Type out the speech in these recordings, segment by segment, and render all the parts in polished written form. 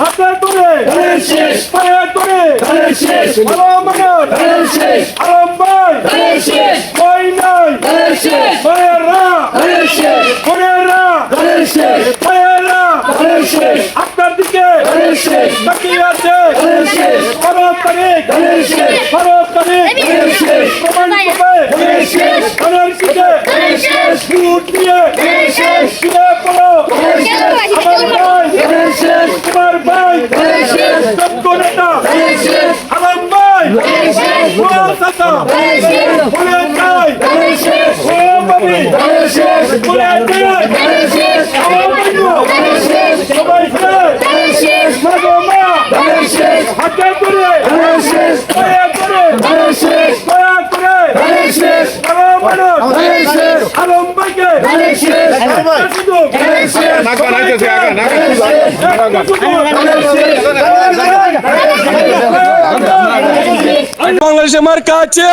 হাতে করে পায়ে করে আলম ভাই ওই নাই ভাইয়েরা বোনেরা ভাইয়েরা আপনার দিকে তাকিয়ে আছে 12 তারিখ প্রমাণ করবে ধানের শীষে ভোট দিয়ে পড়ো আমার ভাই যোগ্য নেতা আলম ভাই বলে যাই ও বাবি বলে যাই সবাই হাতে করে আলম ভাইকে বাংলাদেশে মার্কা আছে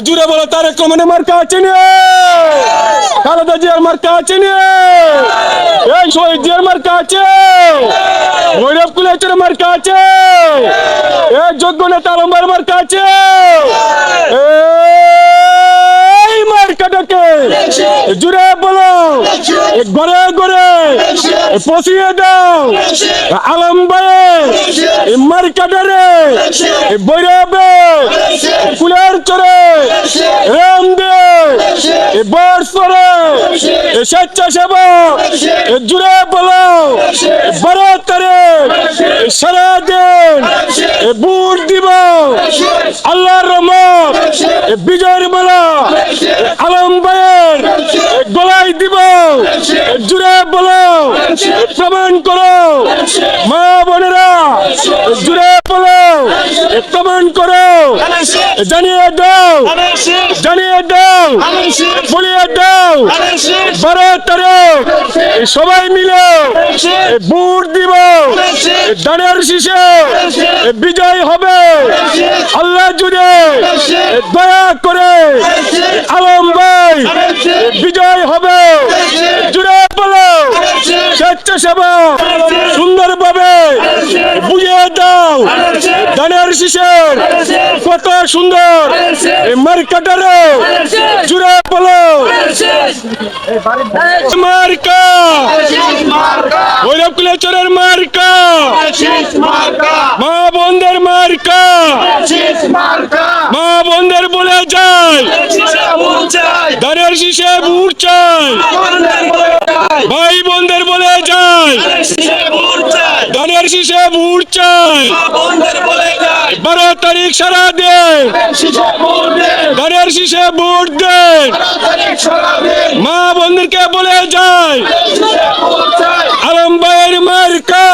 জুড়ে বলো তারেক রহমানের মার্কা আছে নি খালেদা জিয়ার মার্কা আছে নি এই শহীদ জিয়ার মার্কা আছে ভৈরব কুলেচের মার্কা আছে এই যোগ্য নেতা আলম ভাইয়ের মার্কা আছে এই মার্কাটাকে জুড়ে বলো ঘরে ঘরে পৌঁছিয়ে দাও আলম ভাইয়ের মার্কাটারে ভৈরবে কুলের চরে রামদে বর্ষরে স্বেচ্ছাসেবক জুড়ে বলো 12 তারিখ সারাদিন ভোট দিব আল্লাহর রহমত বিজয়ের মালা আলম ভাইয়ের গলায় দিব জুড়ে বলো প্রমাণ করো মা বোনেরা জুড়ে বলো প্রমাণ করো জানিয়ে দাও বলিয়ে দাও 12 তারিখ সবাই মিলে ভোট দিব ধানের শীষে বিজয় হবে আল্লাহ জুড়ে দয়া করে আলম ভাই বিজয় হবে জুড়ে বলো স্বেচ্ছাসেবক সুন্দরভাবে বুঝিয়ে দাও ধানের শীষের কত সুন্দর মার্কাটারে জুড়ে বলো মার্কা ভৈরব কুলেচরের মার্কা মা বোনদের মার্কা মা বোনদের বলে যায় ধানের শীষে ভোট চাই ভাই বোনদের বলে যায় ধানের শীষে ভোট চাই 12 তারিখ সারা দিন ধানের শীষে ভোট দেন মা বোনদেরকে বলে যায় আলম ভাইয়ের মার্কা